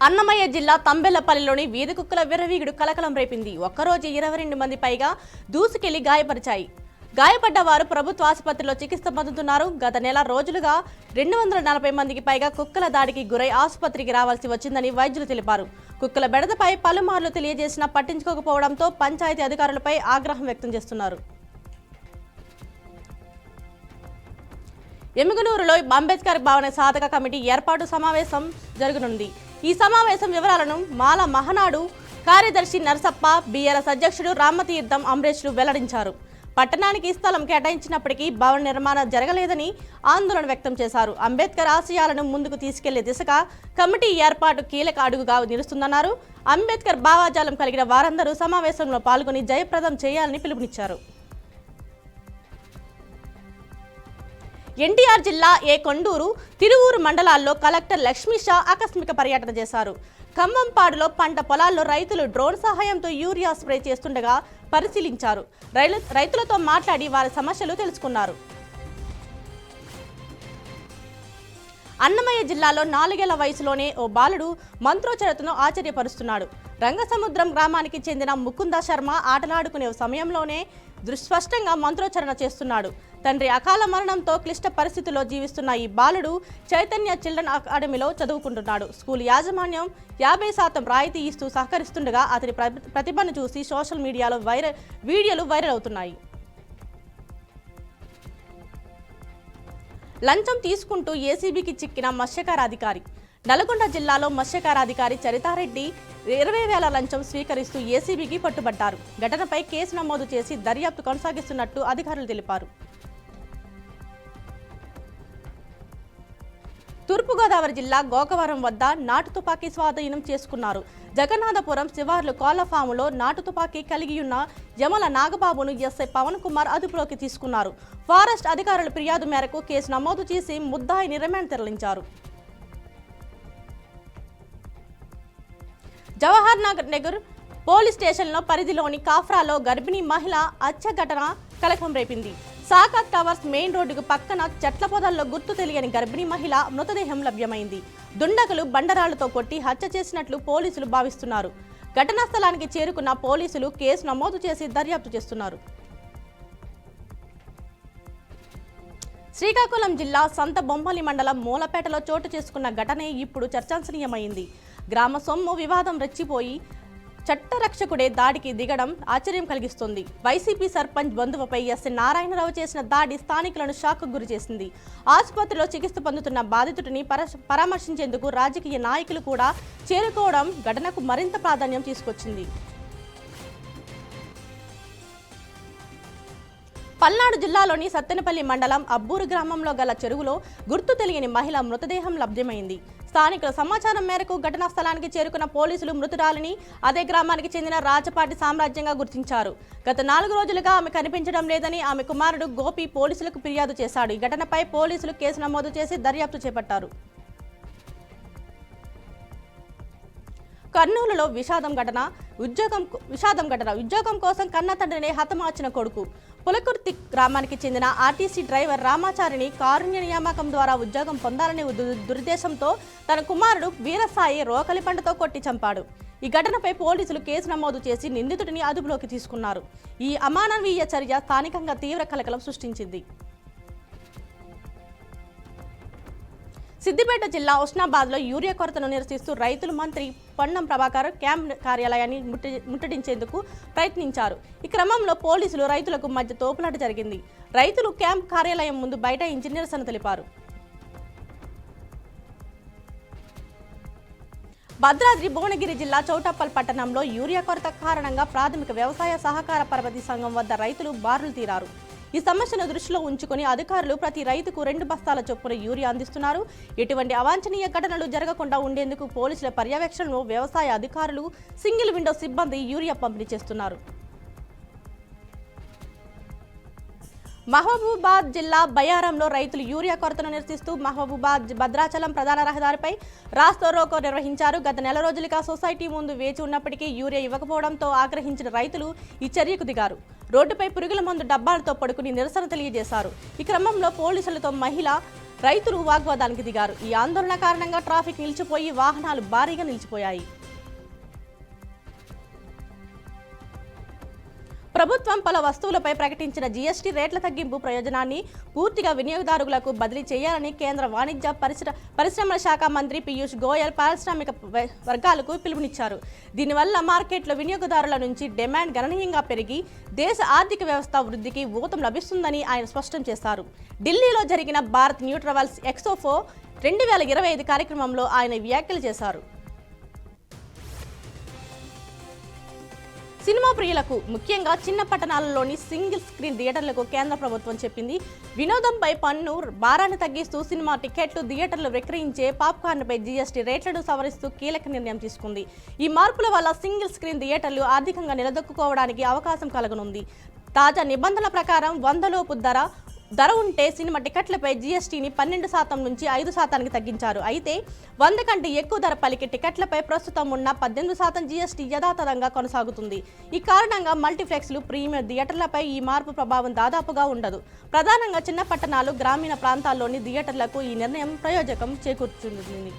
అన్నమయ్య జిల్లా తంబెల్లపల్లిలోని వీధి కుక్కల విర్రవీగుడు కలకలం రేపింది. ఒక్కరోజు 22 మంది పైగా దూసుకెళ్లి గాయపరిచాయి. గాయపడ్డ వారు ప్రభుత్వ ఆసుపత్రిలో చికిత్స పొందుతున్నారు. గత నెల రోజులుగా 240 మందికి పైగా కుక్కల దాడికి గురై ఆసుపత్రికి రావాల్సి వచ్చిందని వైద్యులు తెలిపారు. కుక్కల బెడదపై పలుమార్లు తెలియజేసినా పట్టించుకోకపోవడంతో పంచాయతీ అధికారులపై ఆగ్రహం వ్యక్తం చేస్తున్నారు. ఎమ్మిగనూరులో అంబేద్కర్ భవన సాధక కమిటీ ఏర్పాటు సమావేశం జరగనుంది. ఈ సమావేశం వివరాలను మాల మహనాడు కార్యదర్శి నరసప్ప, బీఆర్ఎస్ అధ్యక్షుడు రామతీర్థం అమరేష్లు వెల్లడించారు. పట్టణానికి స్థలం కేటాయించినప్పటికీ భవన నిర్మాణం జరగలేదని ఆందోళన వ్యక్తం చేశారు. అంబేద్కర్ ఆశయాలను ముందుకు తీసుకెళ్లే దిశగా కమిటీ ఏర్పాటు కీలక అడుగుగా నిలుస్తుందన్నారు. అంబేద్కర్ భావాజాలం కలిగిన వారందరూ సమావేశంలో పాల్గొని జయప్రదం చేయాలని పిలుపునిచ్చారు. ఎన్టీఆర్ జిల్లా కొండూరు, తిరువూరు మండలాల్లో కలెక్టర్ లక్ష్మీషా ఆకస్మిక పర్యటన చేశారు. ఖమ్మంపాడులో పంట పొలాల్లో రైతులు డ్రోన్ సహాయంతో యూరియా స్ప్రే చేస్తుండగా పరిశీలించారు. రైతులతో మాట్లాడి వారి సమస్యలు తెలుసుకున్నారు. అన్నమయ్య జిల్లాలో 4 ఏళ్ల వయసులోనే ఓ బాలుడు మంత్రోచ్చరణతో ఆశ్చర్యపరుస్తున్నాడు. రంగసముద్రం గ్రామానికి చెందిన ముకుంద శర్మ ఆటలాడుకునే సమయంలోనే స్పష్టంగా మంత్రోచ్చరణ చేస్తున్నాడు. తండ్రి అకాల మరణంతో క్లిష్ట పరిస్థితుల్లో జీవిస్తున్న ఈ బాలుడు చైతన్య చిల్డ్రన్ అకాడమీలో చదువుకుంటున్నాడు. స్కూల్ యాజమాన్యం 50% రాయితీ ఇస్తూ సహకరిస్తుండగా అతని ప్రతిభను చూసి సోషల్ మీడియాలో వీడియోలు వైరల్ అవుతున్నాయి. లంచం తీసుకుంటూ ఏసీబీకి చిక్కిన మత్స్యకార అధికారి. నల్గొండ జిల్లాలో మత్స్యకార అధికారి చరితారెడ్డి 20,000 లంచం స్వీకరిస్తూ ఏసీబీకి పట్టుబడ్డారు. ఘటనపై కేసు నమోదు చేసి దర్యాప్తు కొనసాగిస్తున్నట్టు అధికారులు తెలిపారు. తూర్పుగోదావరి జిల్లా గోకవరం వద్ద నాటు తుపాకీ స్వాధీనం చేసుకున్నారు. జగన్నాథపురం శివార్లు కోళ్ల ఫాములో నాటు తుపాకీ కలిగి ఉన్న యమల నాగబాబును ఎస్ఐ పవన్ కుమార్ అదుపులోకి తీసుకున్నారు. ఫారెస్ట్ అధికారుల ఫిర్యాదు మేరకు కేసు నమోదు చేసి ముద్దాయిని రిమాండ్ తరలించారు. జవహర్ నగర్ పోలీస్ స్టేషన్లో పరిధిలోని కాఫ్రాలో గర్భిణీ మహిళ హత్య ఘటన కలకలం రేపింది. సాకాత్ టవర్స్ మెయిన్ రోడ్డుకు పక్కన చెట్ల పొదల్లో గుర్తు తెలియని గర్భిణీ మహిళ మృతదేహం లభ్యమైంది. దుండగులు బండరాళ్లతో కొట్టి హత్య చేసినట్లు పోలీసులు భావిస్తున్నారు. ఘటనా స్థలానికి చేరుకున్న పోలీసులు కేసు నమోదు చేసి దర్యాప్తు చేస్తున్నారు. శ్రీకాకుళం జిల్లా సంత బొమ్మలి మండలం మూలపేటలో చోటు చేసుకున్న ఘటనే ఇప్పుడు చర్చాంశనీయమైంది. గ్రామ సొమ్ము వివాదం రెచ్చిపోయి చట్టరక్షకుడే దాడికి దిగడం ఆశ్చర్యం కలిగిస్తుంది. వైసీపీ సర్పంచ్ బంధువుపై ఎస్సీ నారాయణరావు చేసిన దాడి స్థానికులను షాక్కు గురి చేసింది. ఆసుపత్రిలో చికిత్స పొందుతున్న బాధితుడిని పరామర్శించేందుకు రాజకీయ నాయకులు కూడా చేరుకోవడం ఘటనకు మరింత ప్రాధాన్యం తీసుకొచ్చింది. పల్నాడు జిల్లాలోని సత్తెనపల్లి మండలం అబ్బూరు గ్రామంలో గల చెరువులో గుర్తు తెలియని మహిళ మృతదేహం లభ్యమైంది. స్థానికుల సమాచారం మేరకు ఘటనా స్థలానికి చేరుకున్న పోలీసులు మృతురాలిని అదే గ్రామానికి చెందిన రాజపాటి సామ్రాజ్యంగా గుర్తించారు. గత 4 రోజులుగా ఆమె కనిపించడం లేదని ఆమె కుమారుడు గోపి పోలీసులకు ఫిర్యాదు చేశాడు. ఈ ఘటనపై పోలీసులు కేసు నమోదు చేసి దర్యాప్తు చేపట్టారు. కర్నూలులో విషాదం ఘటన. ఉద్యోగం కోసం కన్న తండ్రిని హతమార్చిన కొడుకు. పులకుర్తి గ్రామానికి చెందిన ఆర్టీసీ డ్రైవర్ రామాచారిని కారుణ్య నియామకం ద్వారా ఉద్యోగం పొందాలనే దురుద్దేశంతో తన కుమారుడు వీరసాయి రోకలి పంటతో కొట్టి చంపాడు. ఈ ఘటనపై పోలీసులు కేసు నమోదు చేసి నిందితుడిని అదుపులోకి తీసుకున్నారు. ఈ అమానవీయ చర్య స్థానికంగా తీవ్ర కలకలం సృష్టించింది. సిద్దిపేట జిల్లా ఉస్నాబాద్లో యూరియా కొరతను నిరసిస్తూ రైతులు మంత్రి పొన్నం ప్రభాకర్ క్యాంప్ కార్యాలయాన్ని ముట్టడించేందుకు ప్రయత్నించారు. ఈ క్రమంలో పోలీసులు రైతులకు మధ్య తోపులాట జరిగింది. రైతులు క్యాంప్ కార్యాలయం ముందు బైఠాయించి నిరసన తెలిపారు. భద్రాద్రి భువనగిరి జిల్లా చౌటప్పల్ పట్టణంలో యూరియా కొరత కారణంగా ప్రాథమిక వ్యవసాయ సహకార పరపతి సంఘం వద్ద రైతులు బారులు తీరారు. ఈ సమస్యను దృష్టిలో ఉంచుకుని అధికారులు ప్రతి రైతుకు 2 బస్తాల చొప్పున యూరియా అందిస్తున్నారు. ఎటువంటి అవాంఛనీయ ఘటనలు జరగకుండా ఉండేందుకు పోలీసుల పర్యవేక్షణలో వ్యవసాయ అధికారులు, సింగిల్ విండో సిబ్బంది యూరియా పంపిణీ చేస్తున్నారు. మహబూబాద్ జిల్లా బయ్యారంలో రైతులు యూరియా కొరతను నిరసిస్తూ మహబూబాద్ భద్రాచలం ప్రధాన రహదారిపై రాస్తా రోకో నిర్వహించారు. గత నెల రోజులుగా సొసైటీ ముందు వేచి ఉన్నప్పటికీ యూరియా ఇవ్వకపోవడంతో ఆగ్రహించిన రైతులు ఈ చర్యకు దిగారు. రోడ్డుపై పురుగుల మందు డబ్బాలతో పడుకుని నిరసన తెలియజేశారు. ఈ క్రమంలో పోలీసులతో మహిళ రైతులు వాగ్వాదానికి దిగారు. ఈ ఆందోళన కారణంగా ట్రాఫిక్ నిలిచిపోయి వాహనాలు భారీగా నిలిచిపోయాయి. ప్రభుత్వం పలు వస్తువులపై ప్రకటించిన జీఎస్టీ రేట్ల తగ్గింపు ప్రయోజనాన్ని పూర్తిగా వినియోగదారులకు బదిలీ చేయాలని కేంద్ర వాణిజ్య పరిశ్రమల శాఖ మంత్రి పీయూష్ గోయల్ పారిశ్రామిక వర్గాలకు పిలుపునిచ్చారు. దీనివల్ల మార్కెట్లో వినియోగదారుల నుంచి డిమాండ్ గణనీయంగా పెరిగి దేశ ఆర్థిక వ్యవస్థ వృద్ధికి ఊతం లభిస్తుందని ఆయన స్పష్టం చేశారు. ఢిల్లీలో జరిగిన భారత్ న్యూ ట్రావెల్స్ ఎక్స్పో 2025 కార్యక్రమంలో ఆయన వ్యాఖ్యలు చేశారు. సినిమా ప్రియులకు, ముఖ్యంగా చిన్న పట్టణాలలోని సింగిల్ స్క్రీన్ థియేటర్లకు కేంద్ర ప్రభుత్వం చెప్పింది. వినోదంపై పన్ను భారాన్ని తగ్గిస్తూ సినిమా టికెట్లు, థియేటర్లు విక్రయించే పాప్కార్న్పై జీఎస్టీ రేట్లను సవరిస్తూ కీలక నిర్ణయం తీసుకుంది. ఈ మార్పుల వల్ల సింగిల్ స్క్రీన్ థియేటర్లు ఆర్థికంగా నిలదొక్కుకోవడానికి అవకాశం కలగనుంది. తాజా నిబంధనల ప్రకారం 100 లోపు ధర ఉంటే సినిమా టికెట్లపై జీఎస్టీని 12% నుంచి 5%కి తగ్గించారు. అయితే 100 కంటే ఎక్కువ ధర పలికే టికెట్లపై ప్రస్తుతం ఉన్న 18% జీఎస్టీ యథాతథంగా కొనసాగుతుంది. ఈ కారణంగా మల్టీప్లెక్స్లు, ప్రీమియర్ థియేటర్లపై ఈ మార్పు ప్రభావం దాదాపుగా ఉండదు. ప్రధానంగా చిన్న పట్టణాలు, గ్రామీణ ప్రాంతాల్లోని థియేటర్లకు ఈ నిర్ణయం ప్రయోజకం చేకూర్చుంది.